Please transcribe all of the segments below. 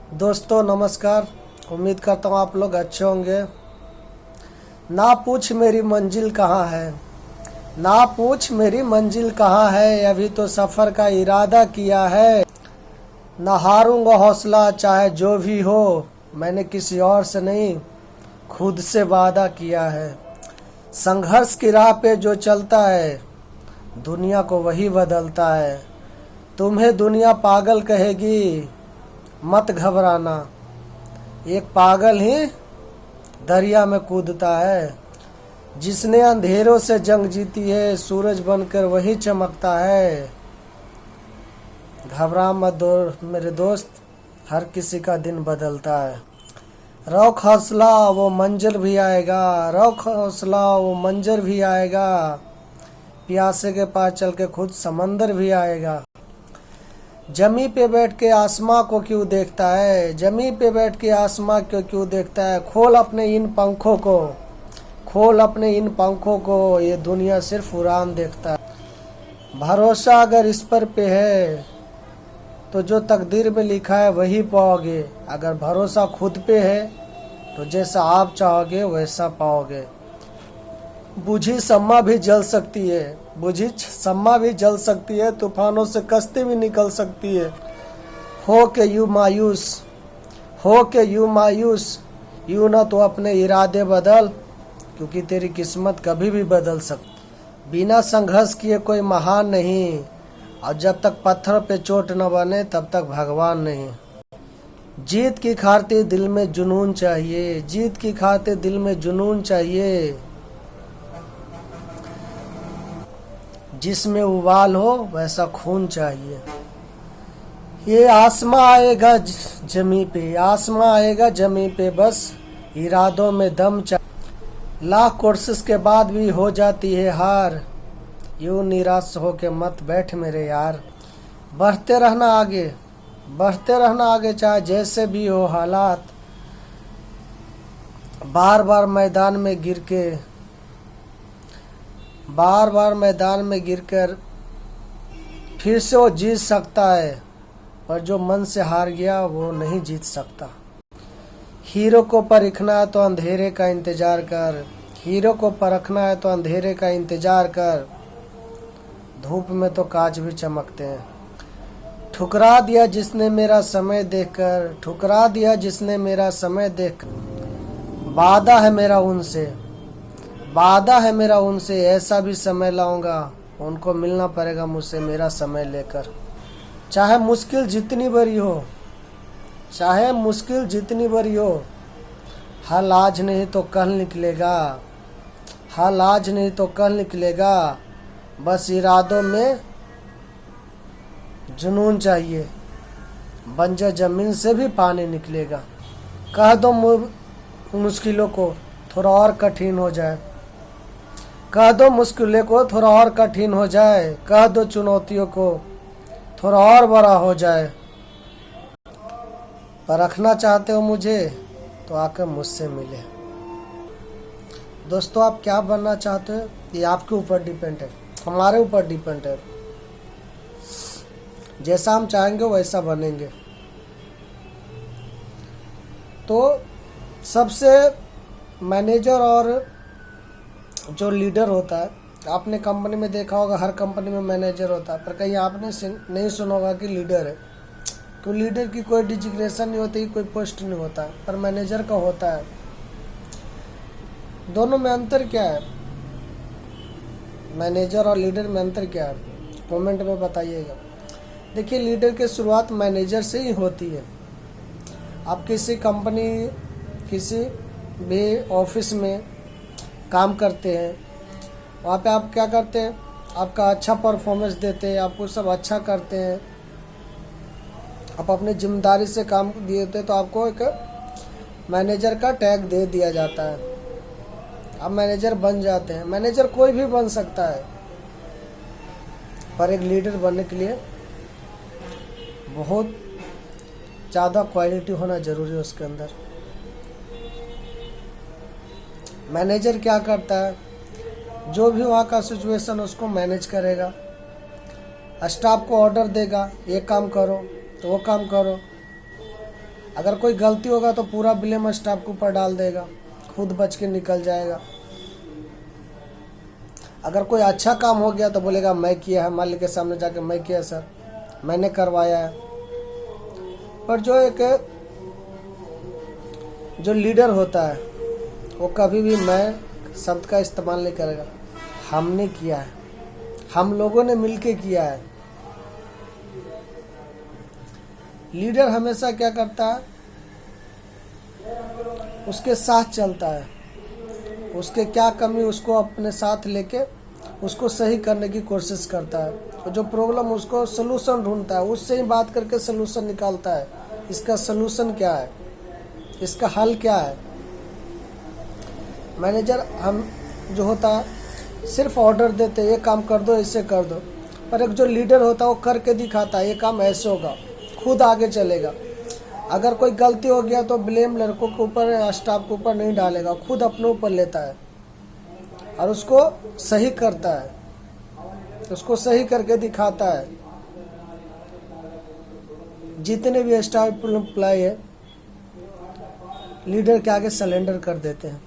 दोस्तों नमस्कार। उम्मीद करता हूँ आप लोग अच्छे होंगे। ना पूछ मेरी मंजिल कहाँ है, ना पूछ मेरी मंजिल कहाँ है, अभी तो सफ़र का इरादा किया है। ना हारूंगा हौसला चाहे जो भी हो, मैंने किसी और से नहीं खुद से वादा किया है। संघर्ष की राह पे जो चलता है दुनिया को वही बदलता है। तुम्हें दुनिया पागल कहेगी मत घबराना, एक पागल ही दरिया में कूदता है। जिसने अंधेरों से जंग जीती है सूरज बनकर वही चमकता है। घबरा मत मेरे दोस्त, हर किसी का दिन बदलता है। रौख हौसला वो मंजर भी आएगा, रौख हौसला वो मंजर भी आएगा। प्यासे के पास चल के खुद समंदर भी आएगा। जमी पे बैठ के आसमां को क्यों देखता है, जमी पे बैठ के आसमां को क्यों देखता है। खोल अपने इन पंखों को, खोल अपने इन पंखों को, ये दुनिया सिर्फ उड़ान देखता है। भरोसा अगर इस पर पे है तो जो तकदीर में लिखा है वही पाओगे। अगर भरोसा खुद पे है तो जैसा आप चाहोगे वैसा पाओगे। बुझी शम्मा भी जल सकती है, बुझी शम्मा भी जल सकती है, तूफानों से कश्ती भी निकल सकती है। हो के यूं मायूस, हो के यूं मायूस, यूं ना तो अपने इरादे बदल, क्योंकि तेरी किस्मत कभी भी बदल सकती। बिना संघर्ष किए कोई महान नहीं, और जब तक पत्थर पे चोट न बने तब तक भगवान नहीं। जीत की खातिर दिल में जुनून चाहिए, जीत की खातिर दिल में जुनून चाहिए। जिसमें उबाल हो वैसा खून चाहिए। ये आसमां आएगा जमी पे, आसमां आएगा जमी पे, बस इरादों में दम चाहिए। लाख कोशिश के बाद भी हो जाती है हार, यूं निराश होके मत बैठ मेरे यार। बढ़ते रहना आगे, बढ़ते रहना आगे, चाहे जैसे भी हो हालात। बार बार मैदान में गिर के, बार बार मैदान में गिरकर फिर से वो जीत सकता है, पर जो मन से हार गया वो नहीं जीत सकता। हीरो को परखना है तो अंधेरे का इंतजार कर, हीरो को परखना है तो अंधेरे का इंतजार कर। धूप में तो कांच भी चमकते हैं। ठुकरा दिया जिसने मेरा समय देखकर, ठुकरा दिया जिसने मेरा समय देखकर। वादा है मेरा उनसे, वादा है मेरा उनसे, ऐसा भी समय लाऊंगा उनको मिलना पड़ेगा मुझसे मेरा समय लेकर। चाहे मुश्किल जितनी बड़ी हो, चाहे मुश्किल जितनी बड़ी हो, हल आज नहीं तो कल निकलेगा, हल आज नहीं तो कल निकलेगा। बस इरादों में जुनून चाहिए, बंजर जमीन से भी पानी निकलेगा। कह दो मुश्किलों को थोड़ा और कठिन हो जाए, कह दो मुश्किलों को थोड़ा और कठिन हो जाए, कह दो चुनौतियों को थोड़ा और बड़ा हो जाए। परखना चाहते हो मुझे तो आकर मुझसे मिले। दोस्तों आप क्या बनना चाहते हो ये आपके ऊपर डिपेंड है, हमारे ऊपर डिपेंड है। जैसा हम चाहेंगे वैसा बनेंगे। तो सबसे मैनेजर और जो लीडर होता है, आपने कंपनी में देखा होगा हर कंपनी में मैनेजर होता है, पर कहीं आपने नहीं सुना होगा कि लीडर है। तो लीडर की कोई डिजिग्नेशन नहीं होती, कोई पोस्ट नहीं होता है, पर मैनेजर का होता है। दोनों में अंतर क्या है, मैनेजर और लीडर में अंतर क्या है, कमेंट में बताइएगा। देखिए लीडर की शुरुआत मैनेजर से ही होती है। आप किसी कंपनी, किसी भी ऑफिस में काम करते हैं, वहाँ पे आप क्या करते हैं, आपका अच्छा परफॉर्मेंस देते हैं, आपको सब अच्छा करते हैं, आप अपनी जिम्मेदारी से काम दिए थे तो आपको एक मैनेजर का टैग दे दिया जाता है, आप मैनेजर बन जाते हैं। मैनेजर कोई भी बन सकता है, पर एक लीडर बनने के लिए बहुत ज़्यादा क्वालिटी होना ज़रूरी है उसके अंदर। मैनेजर क्या करता है, जो भी वहाँ का सिचुएशन उसको मैनेज करेगा, स्टाफ को ऑर्डर देगा, ये काम करो तो वो काम करो। अगर कोई गलती होगा तो पूरा ब्लेम स्टाफ के ऊपर डाल देगा, खुद बच के निकल जाएगा। अगर कोई अच्छा काम हो गया तो बोलेगा मैं किया है, मालिक के सामने जाके मैं किया सर, मैंने करवाया है। पर जो लीडर होता है वो कभी भी मैं शब्द का इस्तेमाल नहीं करेगा। हमने किया है, हम लोगों ने मिलके किया है। लीडर हमेशा क्या करता है, उसके साथ चलता है, उसके क्या कमी उसको अपने साथ लेके उसको सही करने की कोशिश करता है। तो जो प्रॉब्लम उसको सलूशन ढूंढता है, उससे ही बात करके सलूशन निकालता है। इसका सलूशन क्या है, इसका हल क्या है। मैनेजर हम जो होता है सिर्फ ऑर्डर देते, ये काम कर दो, ऐसे कर दो। पर एक जो लीडर होता है वो करके दिखाता है, ये काम ऐसे होगा, खुद आगे चलेगा। अगर कोई गलती हो गया तो ब्लेम लड़कों के ऊपर या स्टाफ के ऊपर नहीं डालेगा, खुद अपने ऊपर लेता है और उसको सही करता है, उसको सही करके दिखाता है। जितने भी स्टाफ एम्प्लॉय है लीडर के आगे सरेंडर कर देते हैं।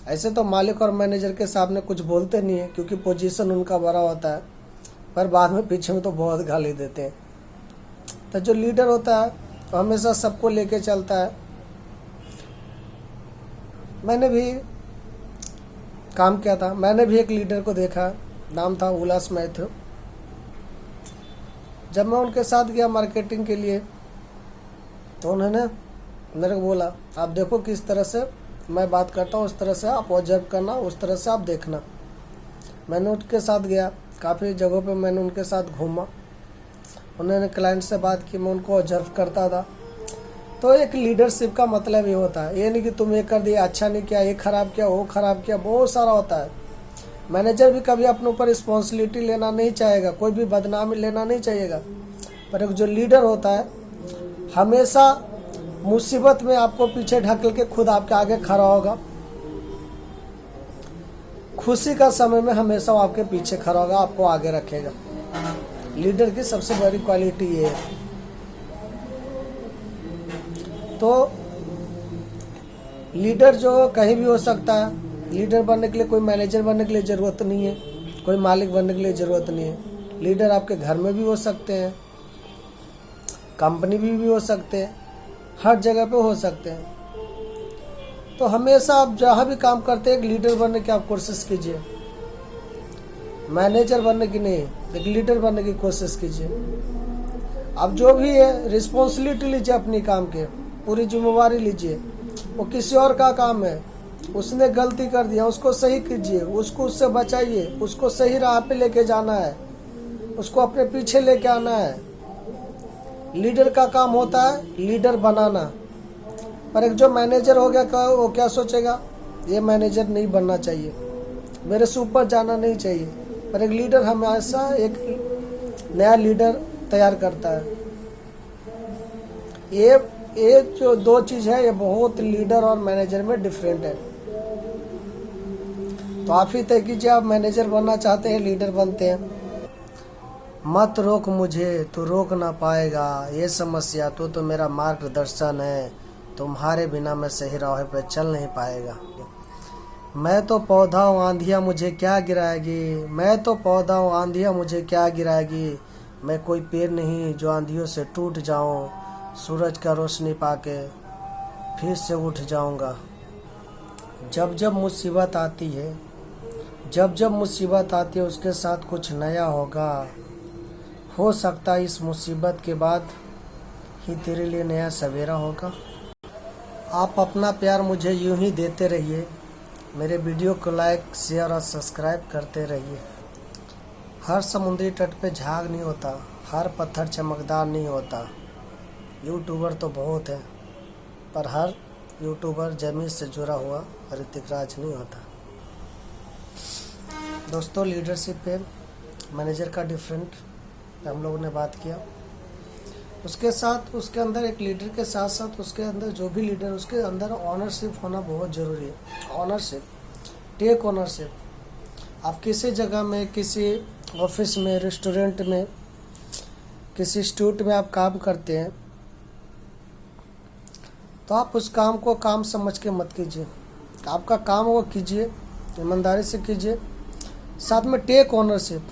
ऐसे तो मालिक और मैनेजर के सामने कुछ बोलते नहीं है क्योंकि पोजीशन उनका बड़ा होता है, पर बाद में पीछे में तो बहुत गाली देते हैं। तो जो लीडर होता है वो हमेशा सबको लेके चलता है। मैंने भी काम किया था, मैंने भी एक लीडर को देखा, नाम था उल्लास मैथ्यू। जब मैं उनके साथ गया मार्केटिंग के लिए तो उन्होंने मेरे को बोला आप देखो किस तरह से मैं बात करता हूँ, उस तरह से आप ऑब्जर्व करना, उस तरह से आप देखना। मैंने उनके साथ गया, काफ़ी जगहों पे मैंने उनके साथ घूमा, उन्होंने क्लाइंट से बात की, मैं उनको ऑब्जर्व करता था। तो एक लीडरशिप का मतलब ये होता है, ये नहीं कि तुम ये कर दिया, अच्छा नहीं किया, ये खराब किया, वो खराब किया, बहुत सारा होता है। मैनेजर भी कभी अपने ऊपर रिस्पॉन्सिबिलिटी लेना नहीं चाहेगा, कोई भी बदनामी लेना नहीं चाहिएगा। पर एक जो लीडर होता है हमेशा मुसीबत में आपको पीछे ढकेल के खुद आपके आगे खड़ा होगा, खुशी का समय में हमेशा वो आपके पीछे खड़ा होगा, आपको आगे रखेगा। लीडर की सबसे बड़ी क्वालिटी ये है। तो लीडर जो कहीं भी हो सकता है, लीडर बनने के लिए कोई मैनेजर बनने के लिए ज़रूरत नहीं है, कोई मालिक बनने के लिए ज़रूरत नहीं है। लीडर आपके घर में भी हो सकते हैं, कंपनी भी हो सकते हैं, हर जगह पे हो सकते हैं। तो हमेशा आप जहाँ भी काम करते हैं एक लीडर बनने की आप कोशिश कीजिए, मैनेजर बनने की नहीं, एक लीडर बनने की कोशिश कीजिए। आप जो भी है रिस्पॉन्सिबिलिटी लीजिए, अपनी काम के पूरी जिम्मेवारी लीजिए। वो किसी और का काम है, उसने गलती कर दिया, उसको सही कीजिए, उसको उससे बचाइए, उसको सही राह पे लेके जाना है, उसको अपने पीछे लेके आना है। लीडर का काम होता है लीडर बनाना। पर एक जो मैनेजर हो गया वो क्या सोचेगा, ये मैनेजर नहीं बनना चाहिए, मेरे से ऊपर जाना नहीं चाहिए। पर एक लीडर हमेशा एक नया लीडर तैयार करता है। ये जो दो चीज़ है ये बहुत लीडर और मैनेजर में डिफरेंट है। तो आप ही तय कीजिए, आप मैनेजर बनना चाहते हैं, लीडर बनते हैं। मत रोक मुझे, तू रोक ना पाएगा, ये समस्या तो मेरा मार्गदर्शन है, तुम्हारे बिना मैं सही राह पे चल नहीं पाएगा। मैं तो पौधा हूँ आंधियाँ मुझे क्या गिराएगी, मैं तो पौधा हूँ आंधियाँ मुझे क्या गिराएगी, मैं कोई पेड़ नहीं जो आंधियों से टूट जाऊँ, सूरज का रोशनी पाके फिर से उठ जाऊँगा। जब जब मुसीबत आती है, जब जब मुसीबत आती है उसके साथ कुछ नया होगा। हो सकता है इस मुसीबत के बाद ही तेरे लिए नया सवेरा होगा। आप अपना प्यार मुझे यूं ही देते रहिए, मेरे वीडियो को लाइक शेयर और सब्सक्राइब करते रहिए। हर समुद्री तट पे झाग नहीं होता, हर पत्थर चमकदार नहीं होता। यूट्यूबर तो बहुत है, पर हर यूट्यूबर ज़मीन से जुड़ा हुआ ऋतिक राज नहीं होता। दोस्तों, लीडरशिप पे मैनेजर का डिफरेंट हम लोगों ने बात किया। उसके साथ उसके अंदर एक लीडर के साथ साथ उसके अंदर जो भी लीडर उसके अंदर ऑनरशिप होना बहुत ज़रूरी है। Ownership, take ownership. आप किसी जगह में, किसी ऑफिस में, रेस्टोरेंट में, किसी इंस्टीट्यूट में आप काम करते हैं तो आप उस काम को काम समझ के मत कीजिए। आपका काम वो कीजिए, ईमानदारी से कीजिए, साथ में टेक ओनरशिप।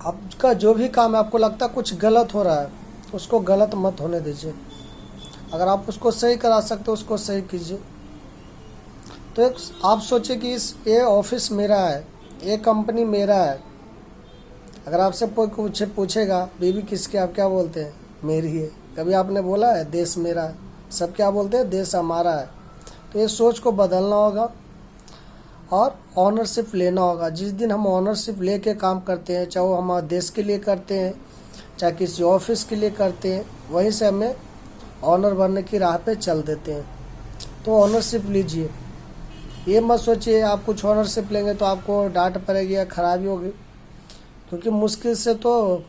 आपका जो भी काम है, आपको लगता है कुछ गलत हो रहा है, उसको गलत मत होने दीजिए। अगर आप उसको सही करा सकते हो, उसको सही कीजिए। तो एक आप सोचिए कि ये ऑफिस मेरा है, ये कंपनी मेरा है। अगर आपसे कोई पूछेगा बीवी किसकी, आप क्या बोलते हैं? मेरी है। कभी आपने बोला है देश मेरा है? सब क्या बोलते हैं? देश हमारा है। तो ये सोच को बदलना होगा और ऑनरशिप लेना होगा। जिस दिन हम ऑनरशिप लेके काम करते हैं, चाहे वो हमारे देश के लिए करते हैं, चाहे किसी ऑफिस के लिए करते हैं, वहीं से हमें ऑनर बनने की राह पे चल देते हैं। तो ऑनरशिप लीजिए। ये मत सोचिए आप कुछ ऑनरशिप लेंगे तो आपको डांट पड़ेगी या खराबी होगी, क्योंकि मुश्किल से तो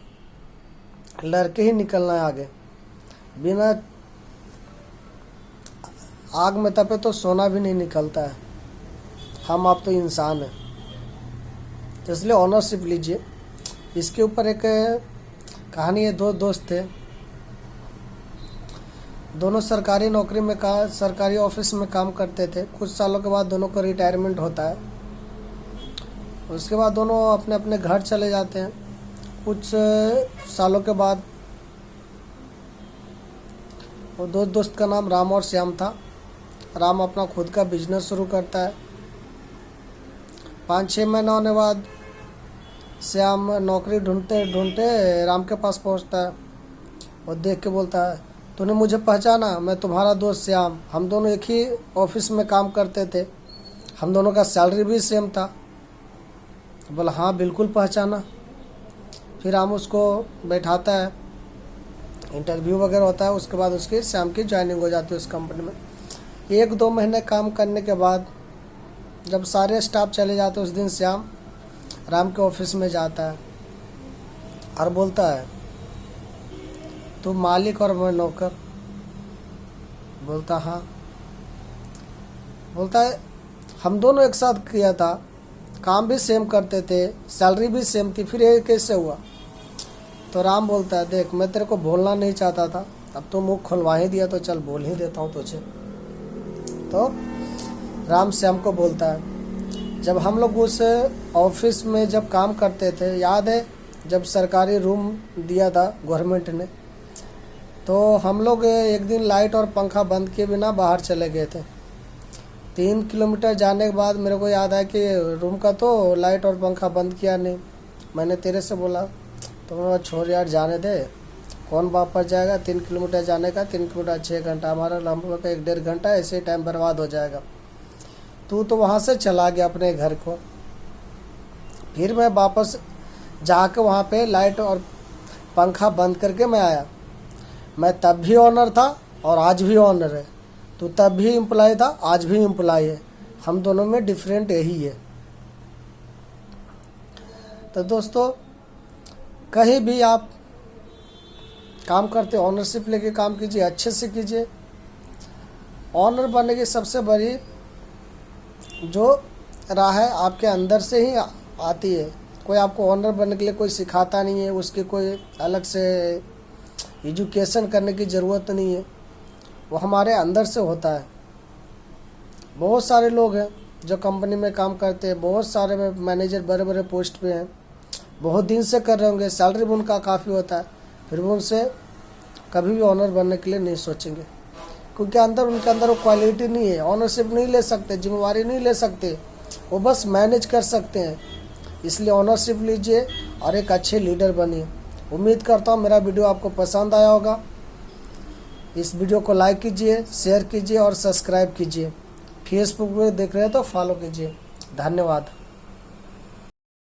लड़के ही निकलना है आगे। बिना आग में तपे तो सोना भी नहीं निकलता है। हम आप तो इंसान हैं, तो इसलिए ऑनरशिप लीजिए। इसके ऊपर एक कहानी है। दो दोस्त थे, दोनों सरकारी नौकरी में सरकारी ऑफिस में काम करते थे। कुछ सालों के बाद दोनों को रिटायरमेंट होता है। उसके बाद दोनों अपने अपने घर चले जाते हैं। कुछ सालों के बाद वो दो दोस्त का नाम राम और श्याम था। राम अपना खुद का बिजनेस शुरू करता है। 5-6 महीना होने बाद श्याम नौकरी ढूंढते ढूंढते राम के पास पहुंचता है और देख के बोलता है, तूने मुझे पहचाना? मैं तुम्हारा दोस्त श्याम, हम दोनों एक ही ऑफिस में काम करते थे, हम दोनों का सैलरी भी सेम था। बोला हाँ बिल्कुल पहचाना। फिर राम उसको बैठाता है, इंटरव्यू वगैरह होता है। उसके बाद उसकी श्याम की ज्वाइनिंग हो जाती है उस कंपनी में। 1-2 महीने काम करने के बाद जब सारे स्टाफ चले जाते हैं, उस दिन श्याम राम के ऑफिस में जाता है और बोलता है, तू मालिक और मैं नौकर? बोलता हाँ। बोलता है हम दोनों एक साथ किया था, काम भी सेम करते थे, सैलरी भी सेम थी, फिर ये कैसे हुआ? तो राम बोलता है, देख मैं तेरे को बोलना नहीं चाहता था, अब तो मुंह खुलवा ही दिया तो चल बोल ही देता हूँ तुझे। तो राम श्याम को बोलता है, जब हम लोग उस ऑफिस में जब काम करते थे, याद है जब सरकारी रूम दिया था गवर्नमेंट ने, तो हम लोग एक दिन लाइट और पंखा बंद किए बिना बाहर चले गए थे। 3 किलोमीटर जाने के बाद मेरे को याद आया कि रूम का तो लाइट और पंखा बंद किया नहीं। मैंने तेरे से बोला तो मैं छोड़ यार, जाने दे, कौन वापस जाएगा? 3 किलोमीटर जाने का, 3 किलोमीटर 6 घंटा, हमारा लगभग 1-1.5 घंटा ऐसे टाइम बर्बाद हो जाएगा। तू तो वहाँ से चला गया अपने घर को। फिर मैं वापस जाकर वहाँ पे लाइट और पंखा बंद करके मैं आया। मैं तब भी ऑनर था और आज भी ऑनर है। तू तब भी एम्प्लॉय था, आज भी एम्प्लॉय है। हम दोनों में डिफरेंट यही है। तो दोस्तों, कहीं भी आप काम करते ऑनरशिप लेके काम कीजिए, अच्छे से कीजिए। ऑनर बनने की सबसे बड़ी जो राह है आपके अंदर से ही आती है। कोई आपको ऑनर बनने के लिए कोई सिखाता नहीं है, उसकी कोई अलग से एजुकेशन करने की ज़रूरत नहीं है, वो हमारे अंदर से होता है। बहुत सारे लोग हैं जो कंपनी में काम करते हैं, बहुत सारे मैनेजर बड़े बड़े पोस्ट पे हैं, बहुत दिन से कर रहे होंगे, सैलरी भी उनका काफ़ी होता है, फिर भी उनसे कभी भी ऑनर बनने के लिए नहीं सोचेंगे, क्योंकि उनके अंदर वो क्वालिटी नहीं है। ऑनरशिप नहीं ले सकते, जिम्मेवारी नहीं ले सकते, वो बस मैनेज कर सकते हैं। इसलिए ऑनरशिप लीजिए और एक अच्छे लीडर बनिए। उम्मीद करता हूँ मेरा वीडियो आपको पसंद आया होगा। इस वीडियो को लाइक कीजिए, शेयर कीजिए और सब्सक्राइब कीजिए। फेसबुक पे देख रहे हैं तो फॉलो कीजिए। धन्यवाद।